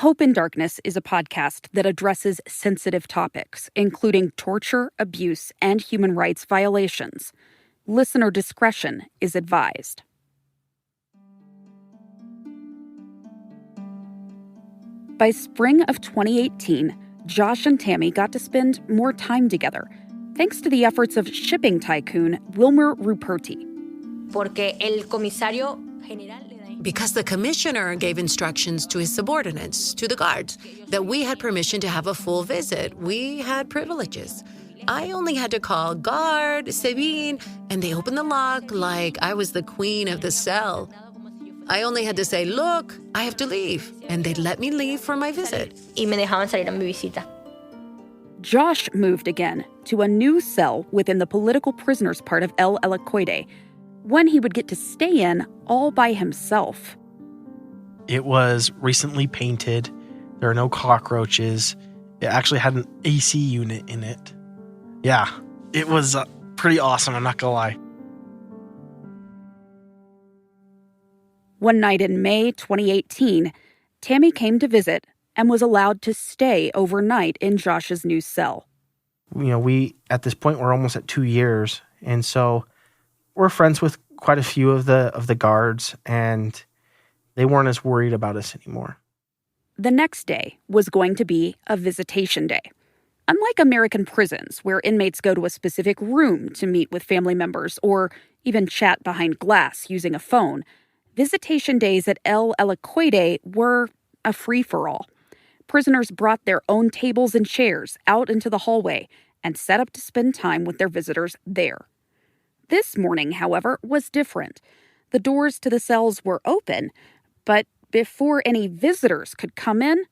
Hope in Darkness is a podcast that addresses sensitive topics, including torture, abuse, and human rights violations. Listener discretion is advised. By spring of 2018, Josh and Tammy got to spend more time together, thanks to the efforts of shipping tycoon Wilmer Ruperti. Because the commissioner gave instructions to his subordinates, to the guards, that we had permission to have a full visit. We had privileges. I only had to call guard, Sabine, and they opened the lock like I was the queen of the cell. I only had to say, look, I have to leave, and they'd let me leave for my visit. Josh moved again to a new cell within the political prisoners part of El Helicoide, one he would get to stay in all by himself. It was recently painted. There are no cockroaches. It actually had an AC unit in it. Yeah, it was pretty awesome, I'm not gonna lie. One night in May 2018, Tammy came to visit and was allowed to stay overnight in Josh's new cell. We, at this point, we're almost at 2 years, and so we're friends with quite a few of the guards, and they weren't as worried about us anymore. The next day was going to be a visitation day. Unlike American prisons, where inmates go to a specific room to meet with family members or even chat behind glass using a phone, visitation days at El Helicoide were a free-for-all. Prisoners brought their own tables and chairs out into the hallway and set up to spend time with their visitors there. This morning, however, was different. The doors to the cells were open, but before any visitors could come in...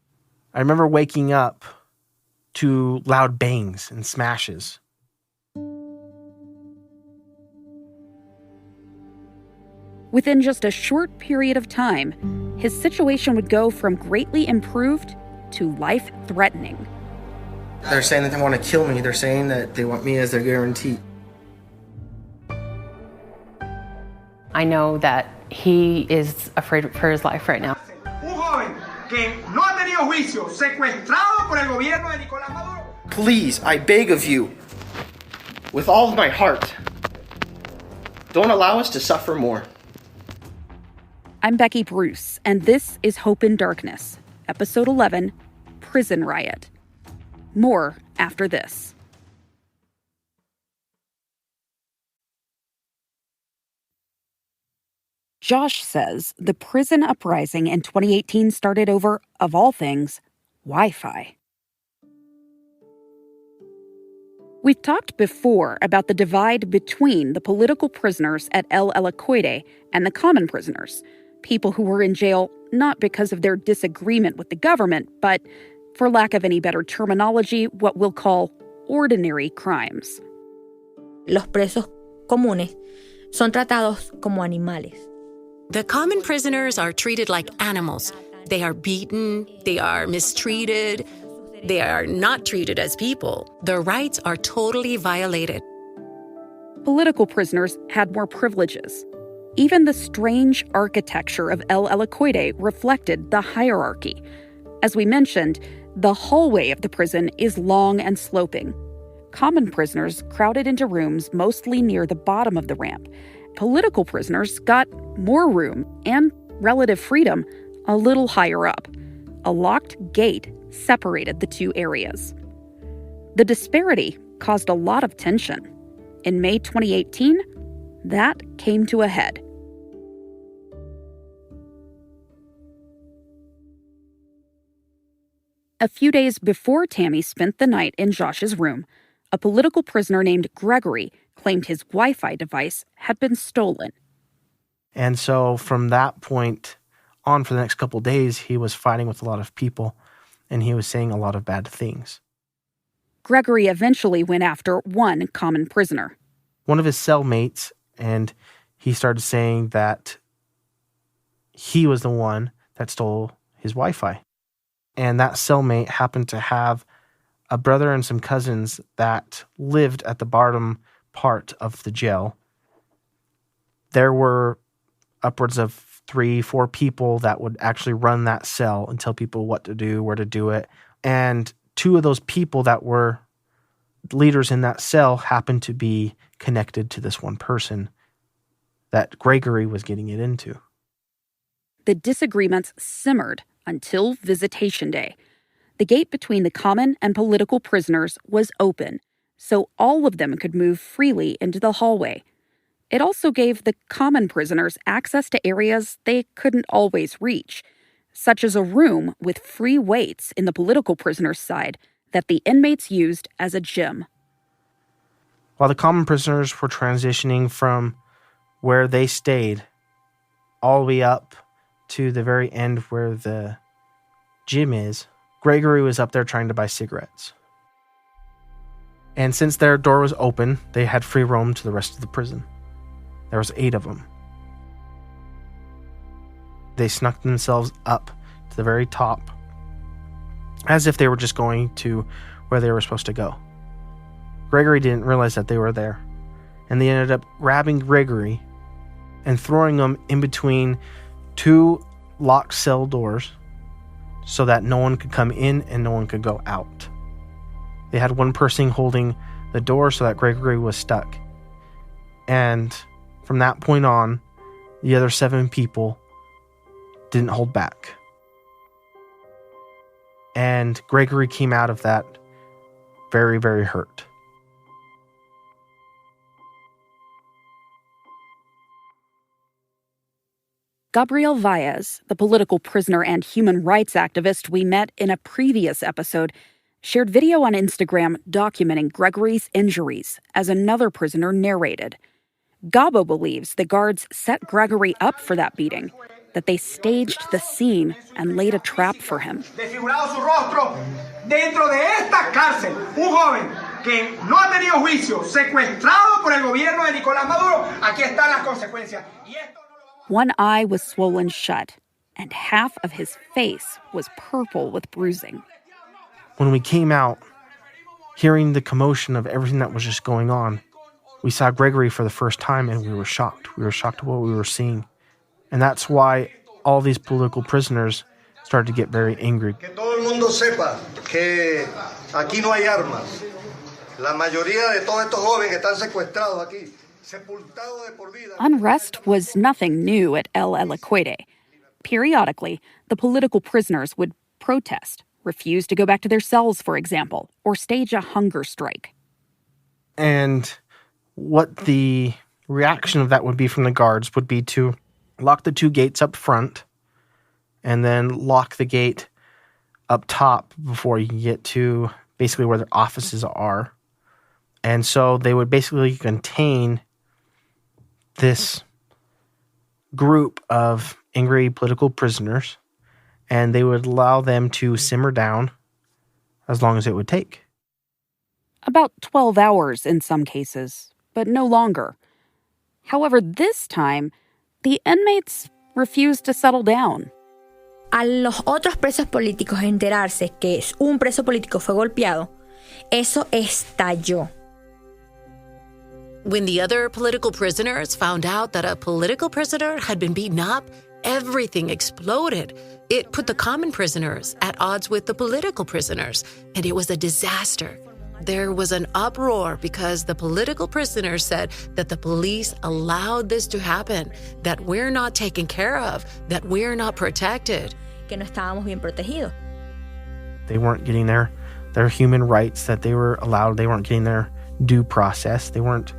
I remember waking up to loud bangs and smashes. Within just a short period of time, his situation would go from greatly improved to life-threatening. They're saying that they want to kill me. They're saying that they want me as their guarantee. I know that he is afraid for his life right now. Please, I beg of you, with all of my heart, don't allow us to suffer more. I'm Becky Bruce, and this is Hope in Darkness, Episode 11, Prison Riot. More after this. Josh says the prison uprising in 2018 started over, of all things, Wi-Fi. We've talked before about the divide between the political prisoners at El Helicoide and the common prisoners, people who were in jail not because of their disagreement with the government, but, for lack of any better terminology, what we'll call ordinary crimes. Los presos comunes son tratados como animales. The common prisoners are treated like animals. They are beaten, they are mistreated, they are not treated as people. Their rights are totally violated. Political prisoners had more privileges. Even the strange architecture of El Helicoide reflected the hierarchy. As we mentioned, the hallway of the prison is long and sloping. Common prisoners crowded into rooms mostly near the bottom of the ramp. Political prisoners got more room and relative freedom a little higher up. A locked gate separated the two areas. The disparity caused a lot of tension. In May 2018, that came to a head. A few days before Tammy spent the night in Josh's room, a political prisoner named Gregory claimed his Wi-Fi device had been stolen. And so from that point on, for the next couple of days, he was fighting with a lot of people, and he was saying a lot of bad things. Gregory eventually went after one common prisoner. One of his cellmates, and he started saying that he was the one that stole his Wi-Fi. And that cellmate happened to have a brother and some cousins that lived at the bottom part of the jail. There were upwards of 3-4 people that would actually run that cell and tell people what to do, where to do it. And 2 of those people that were leaders in that cell happened to be connected to this one person that Gregory was getting it into. The disagreements simmered until Visitation Day. The gate between the common and political prisoners was open, so all of them could move freely into the hallway. It also gave the common prisoners access to areas they couldn't always reach, such as a room with free weights in the political prisoners' side that the inmates used as a gym. While the common prisoners were transitioning from where they stayed all the way up to the very end where the gym is, Gregory was up there trying to buy cigarettes. And since their door was open, they had free roam to the rest of the prison. There was 8 of them. They snuck themselves up to the very top as if they were just going to where they were supposed to go. Gregory didn't realize that they were there, and they ended up grabbing Gregory and throwing him in between 2 locked cell doors so that no one could come in and no one could go out. They had one person holding the door so that Gregory was stuck. And from that point on, the other 7 people didn't hold back. And Gregory came out of that very, very hurt. Gabrielle Valles, the political prisoner and human rights activist we met in a previous episode, shared video on Instagram documenting Gregory's injuries as another prisoner narrated. Gabo believes the guards set Gregory up for that beating, that they staged the scene and laid a trap for him. Desfigurado su rostro dentro de esta cárcel, un joven que no ha tenido juicio, secuestrado por el gobierno de Nicolás Maduro. Aquí están las consecuencias. One eye was swollen shut, and half of his face was purple with bruising. When we came out, hearing the commotion of everything that was just going on, we saw Gregory for the first time and we were shocked. We were shocked at what we were seeing. And that's why all these political prisoners started to get very angry. Que todo el mundo sepa que aquí no hay armas. La mayoría de todos estos jóvenes que están secuestrados aquí, sepultados de por vida. Unrest was nothing new at El Helicoide. Periodically, the political prisoners would protest, refuse to go back to their cells, for example, or stage a hunger strike. And what the reaction of that would be from the guards would be to lock the 2 gates up front and then lock the gate up top before you get to basically where their offices are. And so they would basically contain this group of angry political prisoners, and they would allow them to simmer down as long as it would take. About 12 hours in some cases, but no longer. However, this time, the inmates refused to settle down. A los otros presos políticos enterarse que un preso político fue golpeado, eso estalló. When the other political prisoners found out that a political prisoner had been beaten up, everything exploded. It put the common prisoners at odds with the political prisoners, and it was a disaster. There was an uproar because the political prisoners said that the police allowed this to happen, that we're not taken care of, that we're not protected. Que no estábamos bien protegidos. They weren't getting their human rights that they were allowed. They weren't getting their due process. They weren't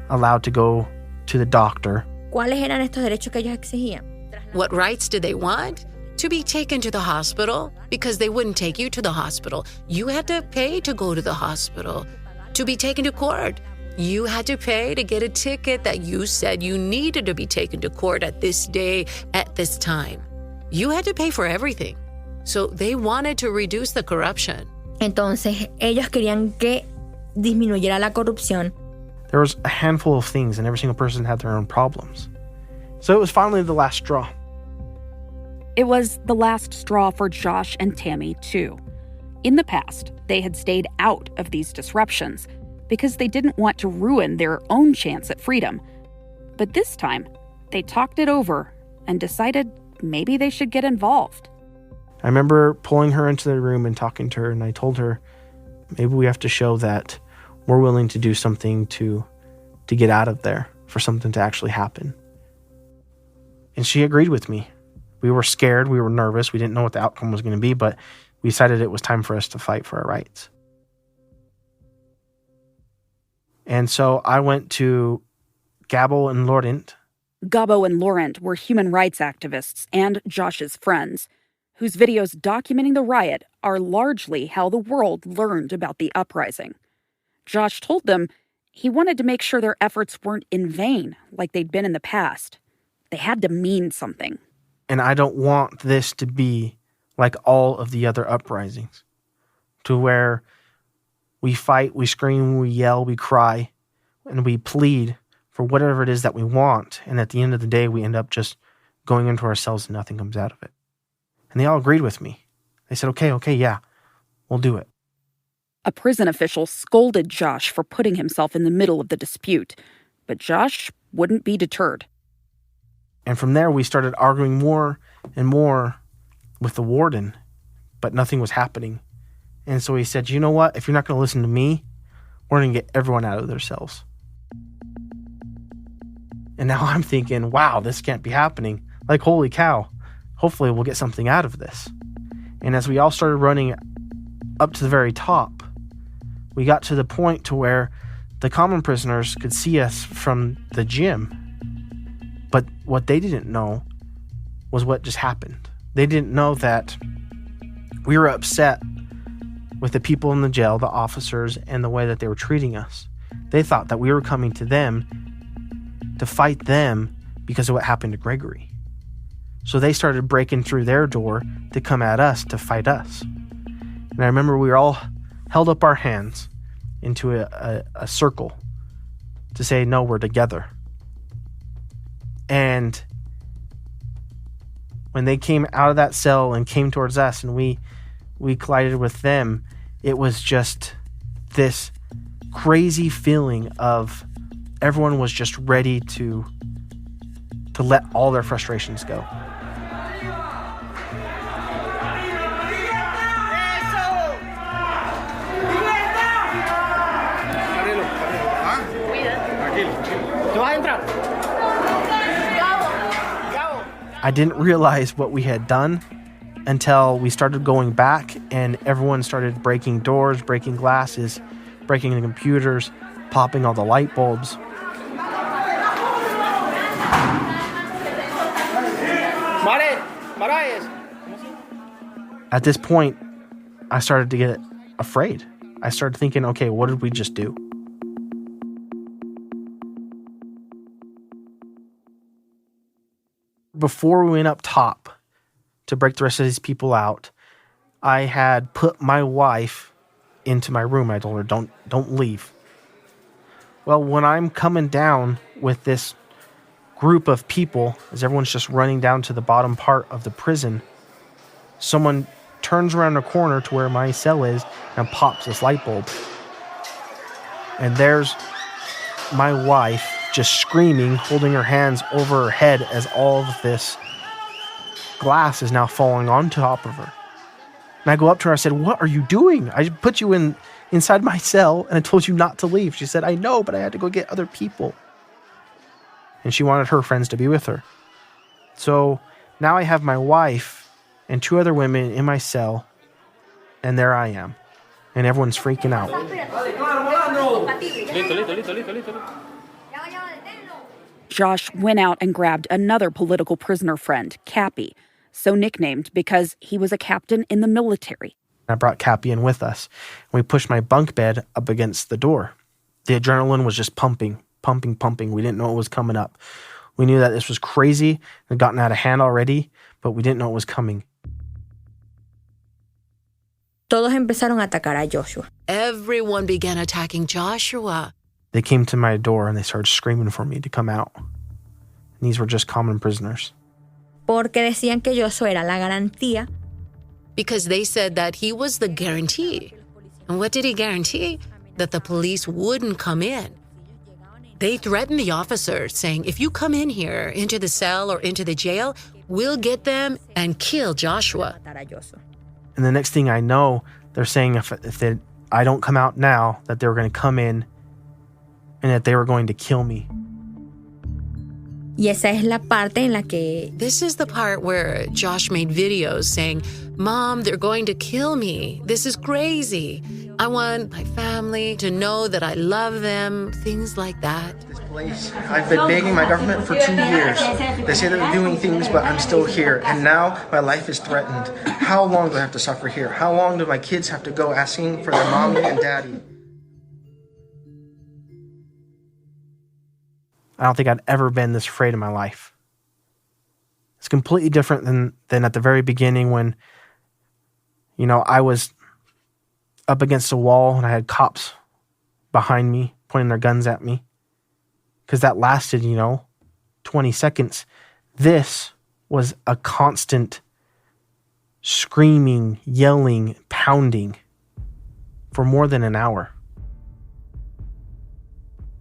allowed to go to the doctor. ¿Cuáles eran estos derechos que ellos exigían? What rights did they want? To be taken to the hospital, because they wouldn't take you to the hospital. You had to pay to go to the hospital. To be taken to court, you had to pay to get a ticket that you said you needed to be taken to court at this day, at this time. You had to pay for everything. So they wanted to reduce the corruption. Entonces, ellos querían que disminuyera la corrupción. There was a handful of things, and every single person had their own problems. So it was finally the last straw. It was the last straw for Josh and Tammy, too. In the past, they had stayed out of these disruptions because they didn't want to ruin their own chance at freedom. But this time, they talked it over and decided maybe they should get involved. I remember pulling her into the room and talking to her, and I told her, maybe we have to show that we're willing to do something to get out of there, for something to actually happen. And she agreed with me. We were scared, we were nervous, we didn't know what the outcome was going to be, but we decided it was time for us to fight for our rights. And so I went to Gabo and Laurent. Gabo and Laurent were human rights activists and Josh's friends, whose videos documenting the riot are largely how the world learned about the uprising. Josh told them he wanted to make sure their efforts weren't in vain like they'd been in the past. They had to mean something. And I don't want this to be like all of the other uprisings, to where we fight, we scream, we yell, we cry, and we plead for whatever it is that we want. And at the end of the day, we end up just going into ourselves and nothing comes out of it. And they all agreed with me. They said, okay, yeah, we'll do it. A prison official scolded Josh for putting himself in the middle of the dispute, but Josh wouldn't be deterred. And from there, we started arguing more and more with the warden, but nothing was happening. And so he said, you know what? If you're not going to listen to me, we're going to get everyone out of their cells. And now I'm thinking, wow, this can't be happening. Like, holy cow. Hopefully we'll get something out of this. And as we all started running up to the very top, we got to the point to where the common prisoners could see us from the gym. But what they didn't know was what just happened. They didn't know that we were upset with the people in the jail, the officers, and the way that they were treating us. They thought that we were coming to them to fight them because of what happened to Gregory. So they started breaking through their door to come at us, to fight us. And I remember we were all held up our hands into a circle to say, no, we're together. And when they came out of that cell and came towards us and we collided with them, it was just this crazy feeling of everyone was just ready to let all their frustrations go. I didn't realize what we had done until we started going back and everyone started breaking doors, breaking glasses, breaking the computers, popping all the light bulbs. At this point, I started to get afraid. I started thinking, okay, what did we just do? Before we went up top to break the rest of these people out, I had put my wife into my room. I told her, don't leave. Well, when I'm coming down with this group of people, as everyone's just running down to the bottom part of the prison, someone turns around the corner to where my cell is and pops this light bulb. And there's my wife just screaming, holding her hands over her head as all of this glass is now falling on top of her. And I go up to her, I said, what are you doing? I put you inside my cell and I told you not to leave. She said, I know, but I had to go get other people. And she wanted her friends to be with her. So now I have my wife and 2 other women in my cell, and there I am. And everyone's freaking out. Josh went out and grabbed another political prisoner friend, Cappy, so nicknamed because he was a captain in the military. I brought Cappy in with us, and we pushed my bunk bed up against the door. The adrenaline was just pumping. We didn't know it was coming up. We knew that this was crazy, it had gotten out of hand already, but we didn't know it was coming. Todos empezaron a atacar a Joshua. Everyone began attacking Joshua. They came to my door and they started screaming for me to come out. And these were just common prisoners. Porque decían que Joshua era la garantía. Because they said that he was the guarantee. And what did he guarantee? That the police wouldn't come in. They threatened the officers, saying, if you come in here, into the cell or into the jail, we'll get them and kill Joshua. And the next thing I know, they're saying if I don't come out now, that they were going to come in and that they were going to kill me. Y esa es la parte en la que This is the part where Josh made videos saying, Mom, they're going to kill me. This is crazy. I want my family to know that I love them, things like that. This place, I've been begging my government for 2 years. They say they're doing things, but I'm still here. And now my life is threatened. How long do I have to suffer here? How long do my kids have to go asking for their mommy and daddy? I don't think I'd ever been this afraid in my life. It's completely different than at the very beginning when, I was up against a wall and I had cops behind me pointing their guns at me. Because that lasted, 20 seconds. This was a constant screaming, yelling, pounding for more than an hour.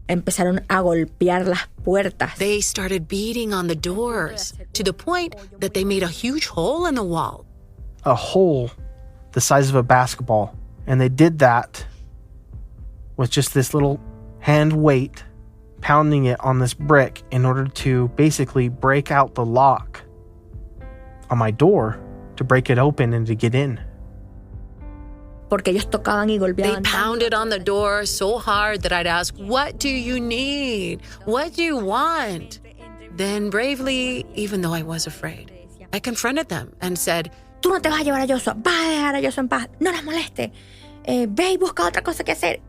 empezaron a golpear las puertas. They started beating on the doors to the point that they made a huge hole in the wall. A hole the size of a basketball. And they did that with just this little hand weight, pounding it on this brick in order to basically break out the lock on my door, to break it open and to get in. Porque ellos tocaban y They golpeaban. pounded on the door so hard that I'd ask, what do you need? What do you want? Then bravely, even though I was afraid, I confronted them and said, Tú no te vas a llevar a Joshua, vas a dejar a Joshua en paz, no nos moleste. Ve y busca otra cosa que hacer.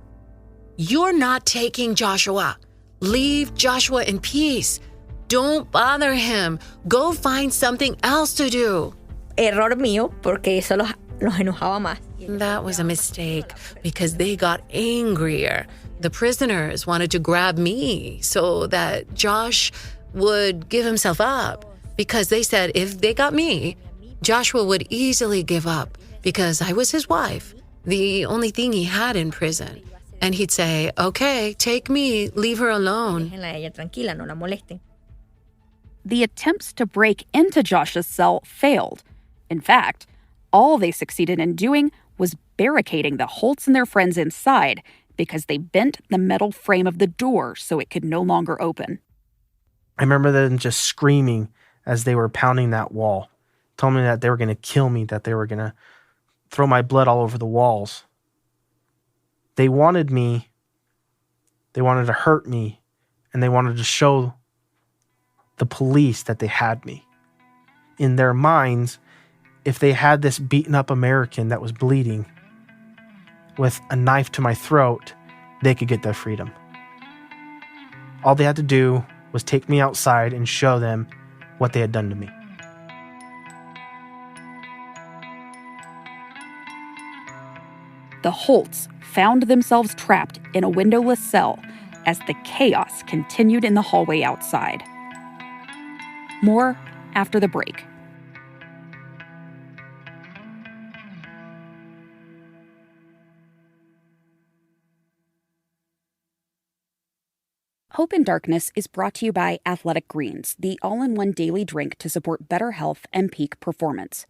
you're not taking Joshua. Leave Joshua in peace. Don't bother him. Go find something else to do. Error mío, porque eso los enojaba más. That was a mistake because they got angrier. The prisoners wanted to grab me so that Josh would give himself up because they said if they got me, Joshua would easily give up because I was his wife, the only thing he had in prison. And he'd say, okay, take me, leave her alone. Déjenla a ella tranquila, no la molesten. The attempts to break into Josh's cell failed. In fact, all they succeeded in doing was barricading the Holts and their friends inside because they bent the metal frame of the door so it could no longer open. I remember them just screaming as they were pounding that wall, telling me that they were going to kill me, that they were going to throw my blood all over the walls. They wanted me, they wanted to hurt me, and they wanted to show the police that they had me. In their minds, if they had this beaten up American that was bleeding with a knife to my throat, they could get their freedom. All they had to do was take me outside and show them what they had done to me. The Holts found themselves trapped in a windowless cell as the chaos continued in the hallway outside. More after the break. Hope in Darkness is brought to you by Athletic Greens, the all-in-one daily drink to support better health and peak performance.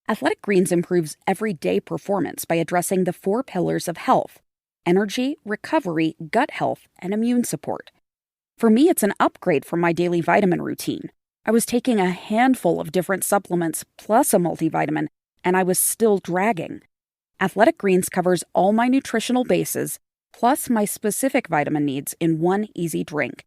Athletic Greens improves everyday performance by addressing the 4 pillars of health: energy, recovery, gut health, and immune support. For me, it's an upgrade from my daily vitamin routine. I was taking a handful of different supplements plus a multivitamin, and I was still dragging. Athletic Greens covers all my nutritional bases, plus my specific vitamin needs in one easy drink.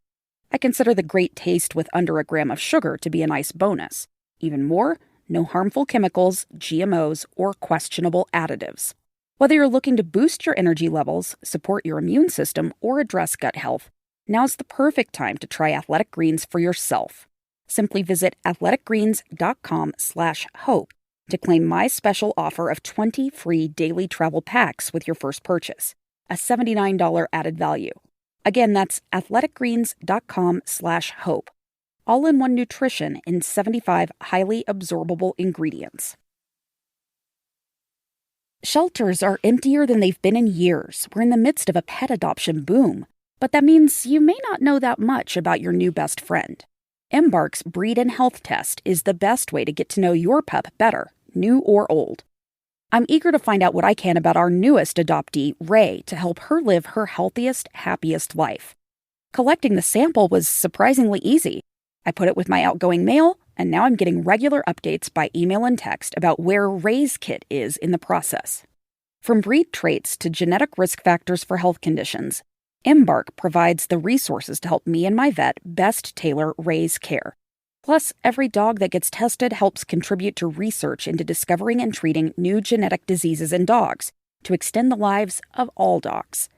I consider the great taste with under a gram of sugar to be a nice bonus. Even more, no harmful chemicals, GMOs, or questionable additives. Whether you're looking to boost your energy levels, support your immune system, or address gut health, now's the perfect time to try Athletic Greens for yourself. Simply visit athleticgreens.com/hope to claim my special offer of 20 free daily travel packs with your first purchase, a $79 added value. Again, that's athleticgreens.com/hope. All-in-one nutrition in 75 highly absorbable ingredients. Shelters are emptier than they've been in years. We're in the midst of a pet adoption boom. But that means you may not know that much about your new best friend. Embark's Breed and Health Test is the best way to get to know your pup better, new or old. I'm eager to find out what I can about our newest adoptee, Ray, to help her live her healthiest, happiest life. Collecting the sample was surprisingly easy. I put it with my outgoing mail, and now I'm getting regular updates by email and text about where Ray's kit is in the process. From breed traits to genetic risk factors for health conditions, Embark provides the resources to help me and my vet best tailor Ray's care. Plus, every dog that gets tested helps contribute to research into discovering and treating new genetic diseases in dogs to extend the lives of all dogs.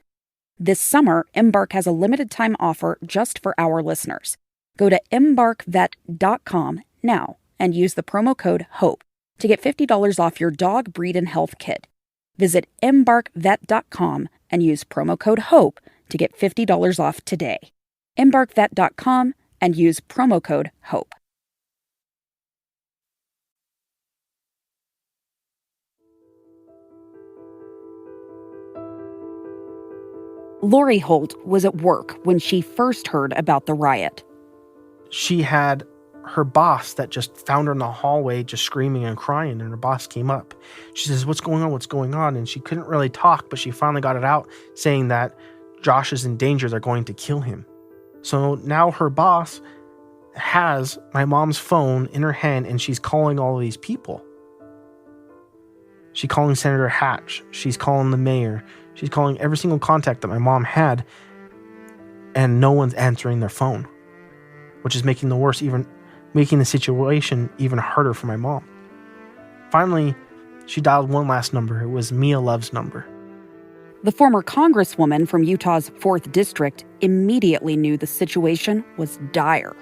This summer, Embark has a limited-time offer just for our listeners. Go to embarkvet.com now and use the promo code HOPE to get $50 off your dog breed and health kit. Visit embarkvet.com and use promo code HOPE to get $50 off today. embarkvet.com and use promo code HOPE. Lori Holt was at work when she first heard about the riot. She had her boss that just found her in the hallway just screaming and crying, and her boss came up. She says, "What's going on? What's going on?" And she couldn't really talk, but she finally got it out, saying that Josh is in danger. They're going to kill him. So now her boss has my mom's phone in her hand, and she's calling all of these people. She's calling Senator Hatch. She's calling the mayor. She's calling every single contact that my mom had, and no one's answering their phone, which is making the situation even harder for my mom. Finally, she dialed one last number. It was Mia Love's number. The former congresswoman from Utah's 4th District immediately knew the situation was dire.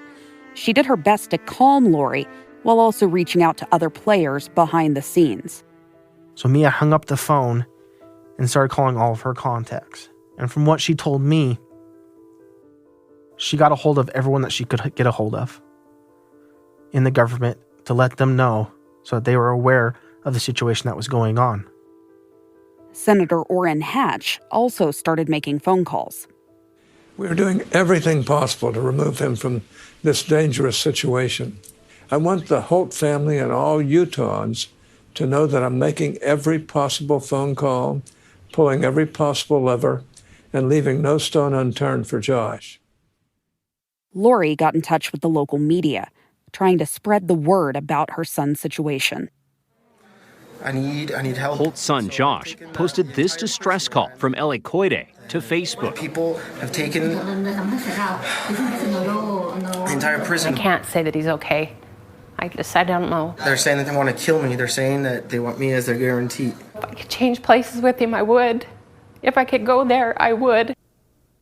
She did her best to calm Lori while also reaching out to other players behind the scenes. So Mia hung up the phone and started calling all of her contacts. And from what she told me, she got a hold of everyone that she could get a hold of in the government to let them know so that they were aware of the situation that was going on. Senator Orrin Hatch also started making phone calls. We're doing everything possible to remove him from this dangerous situation. I want the Holt family and all Utahns to know that I'm making every possible phone call, pulling every possible lever, and leaving no stone unturned for Josh. Lori got in touch with the local media, trying to spread the word about her son's situation. I need help. Holt's son, Josh, posted this distress call from Helicoide to Facebook. People have taken the entire prison. I can't say that he's okay. I don't know. They're saying that they want to kill me. They're saying that they want me as their guarantee. If I could change places with him, I would. If I could go there, I would.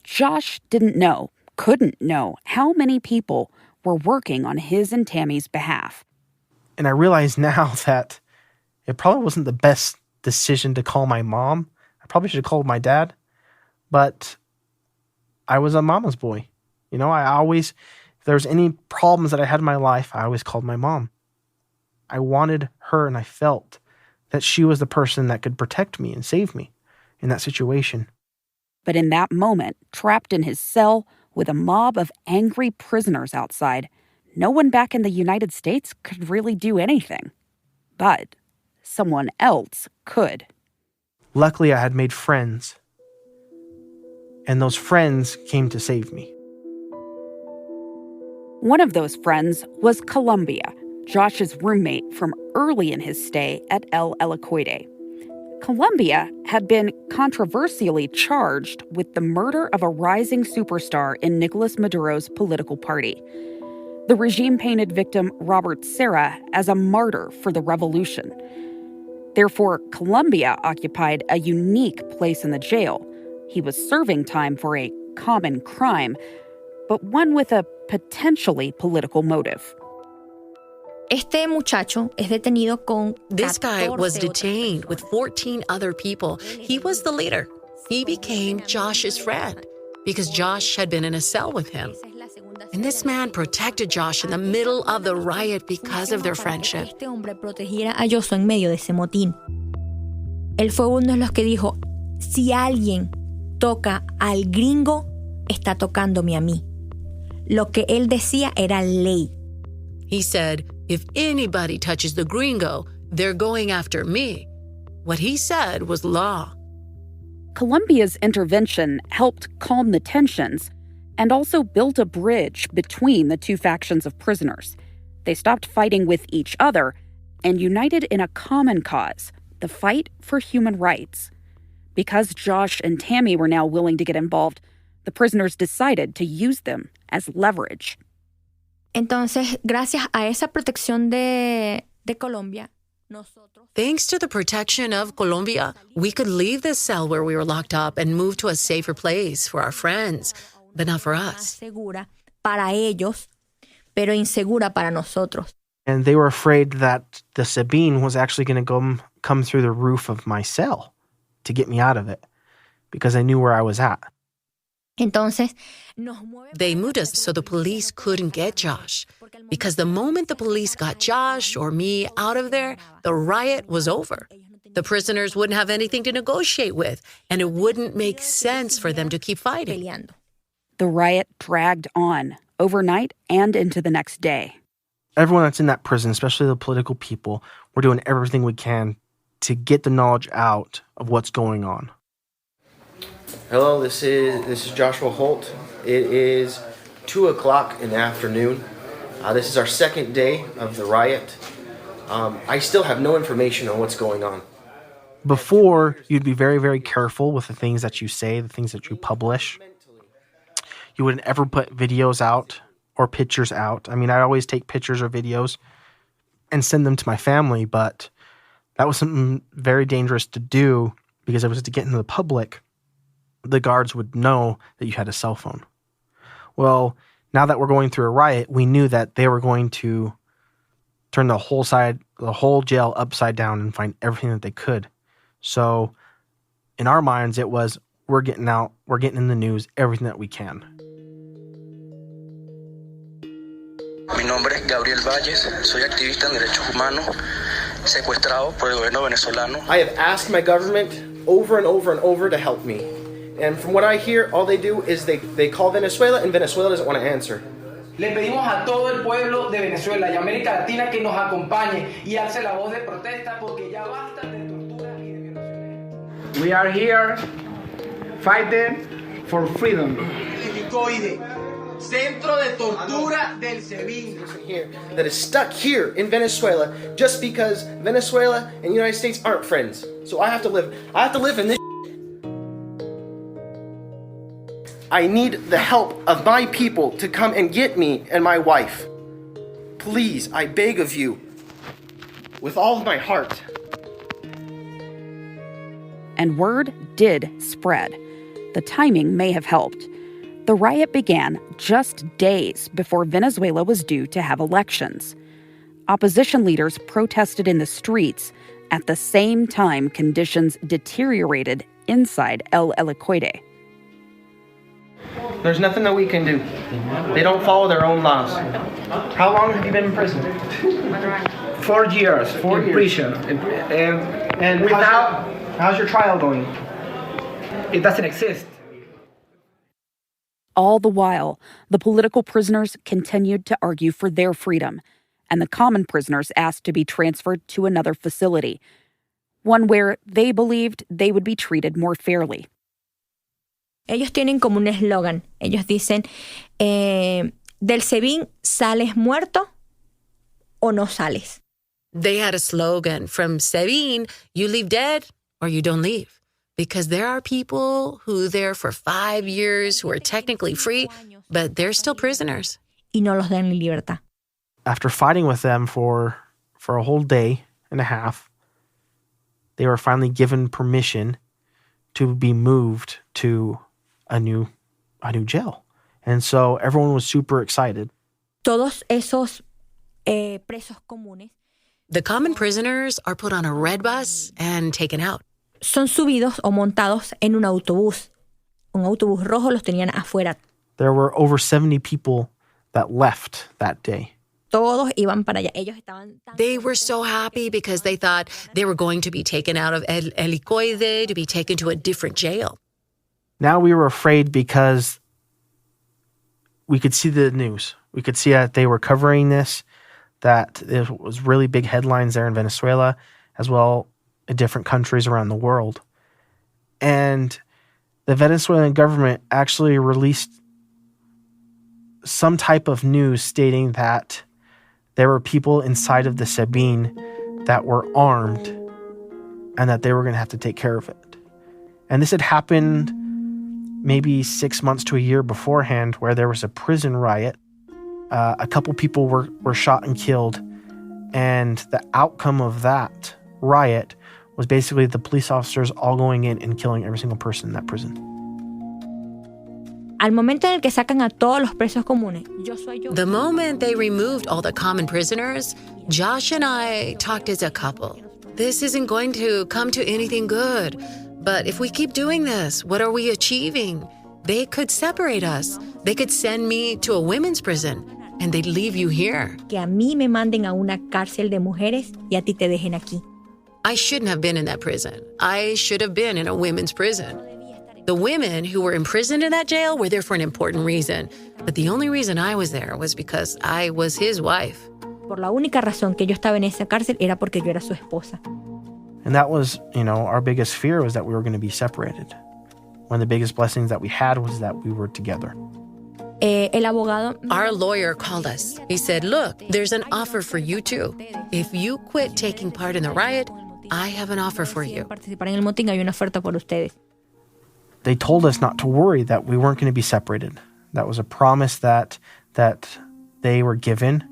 Josh couldn't know how many people were working on his and Tammy's behalf. And I realize now that it probably wasn't the best decision to call my mom. I probably should have called my dad. But I was a mama's boy. You know, if there was any problems that I had in my life, I always called my mom. I wanted her, and I felt that she was the person that could protect me and save me in that situation. But in that moment, trapped in his cell with a mob of angry prisoners outside, no one back in the United States could really do anything. But someone else could. Luckily, I had made friends, and those friends came to save me. One of those friends was Columbia, Josh's roommate from early in his stay at El Helicoide. Columbia had been controversially charged with the murder of a rising superstar in Nicolas Maduro's political party. The regime painted victim Robert Serra as a martyr for the revolution. Therefore, Columbia occupied a unique place in the jail. He was serving time for a common crime, but one with a potentially political motive. Este muchacho es detenido con This guy was 14 detained with 14 other people. He was the leader. He became Josh's friend because Josh had been in a cell with him. And this man protected Josh in the middle of the riot because of their friendship. Este hombre protegiera a Yoso en medio de ese motín. Él fue uno de los que dijo, si alguien toca al gringo, está tocándome a mí. Lo que él decía era ley. He said, if anybody touches the gringo, they're going after me. What he said was law. Colombia's intervention helped calm the tensions and also built a bridge between the two factions of prisoners. They stopped fighting with each other and united in a common cause, the fight for human rights. Because Josh and Tammy were now willing to get involved, the prisoners decided to use them as leverage. Entonces, gracias a esa protección de Colombia, thanks to the protection of Colombia, we could leave the cell where we were locked up and move to a safer place for our friends, but not for us. Segura para ellos, pero insegura para nosotros. And they were afraid that the Sabine was actually going to come through the roof of my cell to get me out of it because I knew where I was at. Entonces, they moved us so the police couldn't get Josh. Because the moment the police got Josh or me out of there, the riot was over. The prisoners wouldn't have anything to negotiate with, and it wouldn't make sense for them to keep fighting. The riot dragged on overnight and into the next day. Everyone that's in that prison, especially the political people, we're doing everything we can to get the knowledge out of what's going on. Hello, this is Joshua Holt. It is 2 o'clock in the afternoon. This is our second day of the riot. I still have no information on what's going on. Before, you'd be very, very careful with the things that you say, the things that you publish. You wouldn't ever put videos out or pictures out. I mean, I'd always take pictures or videos and send them to my family, but that was something very dangerous to do because it was to get into the public. The guards would know that you had a cell phone. Well, now that we're going through a riot, we knew that they were going to turn the whole jail upside down and find everything that they could. So in our minds, it was, we're getting out, we're getting in the news, everything that we can. Mi nombre es Gabrielle Valles, soy activista en derechos humanos, secuestrado por el gobierno venezolano. I have asked my government over and over and over to help me. And from what I hear, all they do is they call Venezuela, and Venezuela doesn't want to answer. Le pedimos a todo el pueblo de Venezuela y América Latina que nos acompañe y alce la voz de protesta porque ya basta de tortura y de violaciones. We are here fighting for freedom. Helicoide, centro de tortura del SEBIN. That is stuck here in Venezuela just because Venezuela and the United States aren't friends. So I have to live in this. I need the help of my people to come and get me and my wife. Please, I beg of you, with all of my heart. And word did spread. The timing may have helped. The riot began just days before Venezuela was due to have elections. Opposition leaders protested in the streets at the same time conditions deteriorated inside El Helicoide. There's nothing that we can do. They don't follow their own laws. How long have you been in prison? 4 years in prison. And without... How's your trial going? It doesn't exist. All the while, the political prisoners continued to argue for their freedom, and the common prisoners asked to be transferred to another facility, one where they believed they would be treated more fairly. Ellos tienen como un eslogan. Ellos dicen, del SEBIN sales muerto o no sales. They had a slogan, from SEBIN, you leave dead or you don't leave. Because there are people who are there for 5 years who are technically free, but they're still prisoners. Y no los dan en libertad. After fighting with them for a whole day and a half, they were finally given permission to be moved to a new jail. And so everyone was super excited. Todos esos presos comunes. The common prisoners are put on a red bus and taken out. Son subidos o montados en un autobús. Un autobús rojo, los tenían afuera. There were over 70 people that left that day. Todos iban para allá. Ellos estaban They were so happy because they thought they were going to be taken out of El Helicoide to be taken to a different jail. Now we were afraid because we could see the news. We could see that they were covering this, that it was really big headlines there in Venezuela, as well in different countries around the world. And the Venezuelan government actually released some type of news stating that there were people inside of the Sabine that were armed and that they were going to have to take care of it. And this had happened maybe 6 months to a year beforehand, where there was a prison riot. A couple people were shot and killed. And the outcome of that riot was basically the police officers all going in and killing every single person in that prison. Al momento en el que sacan a todos los presos comunes, yo soy yo. The moment they removed all the common prisoners, Josh and I talked as a couple. This isn't going to come to anything good. But if we keep doing this, what are we achieving? They could separate us. They could send me to a women's prison, and they'd leave you here. Que a mí me manden a una cárcel de mujeres y a ti te dejen aquí. I shouldn't have been in that prison. I should have been in a women's prison. The women who were imprisoned in that jail were there for an important reason. But the only reason I was there was because I was his wife. Por la única razón que yo estaba en esa cárcel era porque yo era su esposa. And that was, our biggest fear was that we were going to be separated. One of the biggest blessings that we had was that we were together. El abogado... Our lawyer called us. He said, look, there's an offer for you too. If you quit taking part in the riot, I have an offer for you. Participar en el motín, hay una oferta por ustedes. They told us not to worry, that we weren't going to be separated. That was a promise that they were given,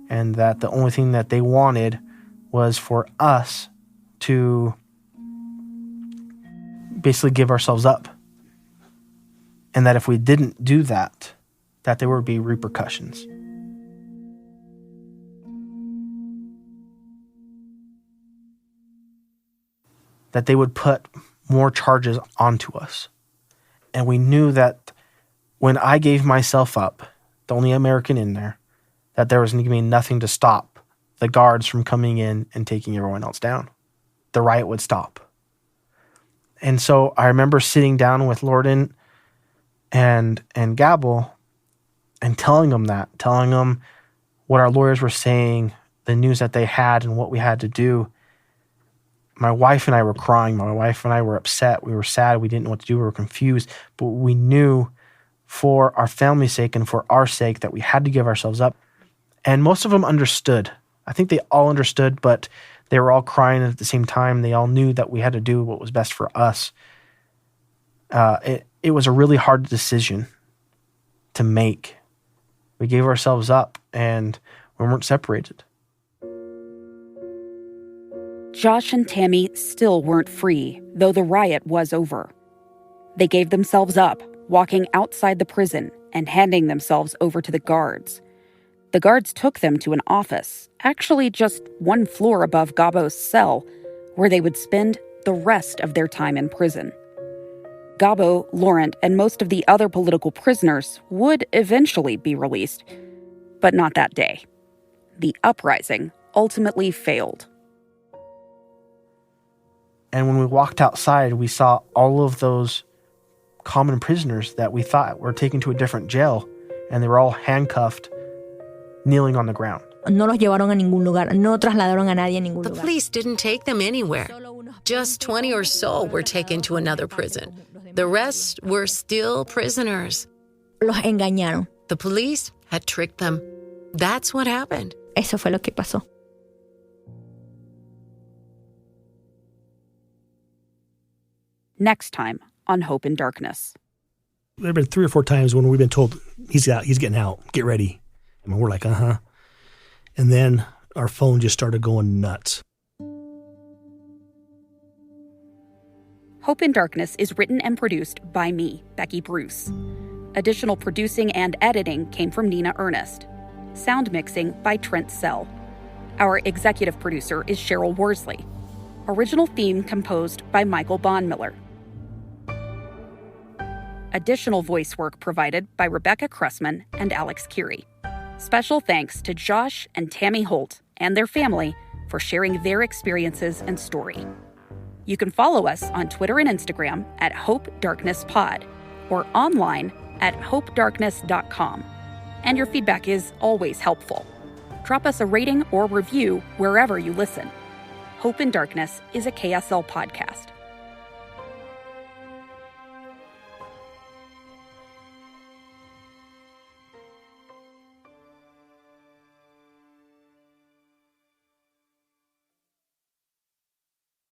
and that the only thing that they wanted was for us to basically give ourselves up. And that if we didn't do that there would be repercussions. That they would put more charges onto us. And we knew that when I gave myself up, the only American in there, that there was going to be nothing to stop the guards from coming in and taking everyone else down. The riot would stop. And so I remember sitting down with Lorden and Gabel and telling them what our lawyers were saying, the news that they had and what we had to do. My wife and I were crying. My wife and I were upset. We were sad. We didn't know what to do. We were confused. But we knew for our family's sake and for our sake that we had to give ourselves up. And most of them understood. I think they all understood, but they were all crying at the same time. They all knew that we had to do what was best for us. It was a really hard decision to make. We gave ourselves up and we weren't separated. Josh and Tammy still weren't free, though the riot was over. They gave themselves up, walking outside the prison and handing themselves over to the guards. The guards took them to an office, actually just one floor above Gabo's cell, where they would spend the rest of their time in prison. Gabo, Laurent, and most of the other political prisoners would eventually be released, but not that day. The uprising ultimately failed. And when we walked outside, we saw all of those common prisoners that we thought were taken to a different jail, and they were all handcuffed, kneeling on the ground. No los llevaron a ningún lugar. No trasladaron a nadie a ningún lugar. The police didn't take them anywhere. Just 20 or so were taken to another prison. The rest were still prisoners. Los engañaron. The police had tricked them. That's what happened. Eso fue lo que pasó. Next time on Hope in Darkness. There have been 3 or 4 times when we've been told, he's out, he's getting out, get ready. And we're like, uh-huh. And then our phone just started going nuts. Hope in Darkness is written and produced by me, Becky Bruce. Additional producing and editing came from Nina Ernest. Sound mixing by Trent Sell. Our executive producer is Cheryl Worsley. Original theme composed by Michael Bondmiller. Additional voice work provided by Rebecca Cressman and Alex Curie. Special thanks to Josh and Tammy Holt and their family for sharing their experiences and story. You can follow us on Twitter and Instagram at Hope Darkness Pod or online at hopedarkness.com. And your feedback is always helpful. Drop us a rating or review wherever you listen. Hope in Darkness is a KSL podcast.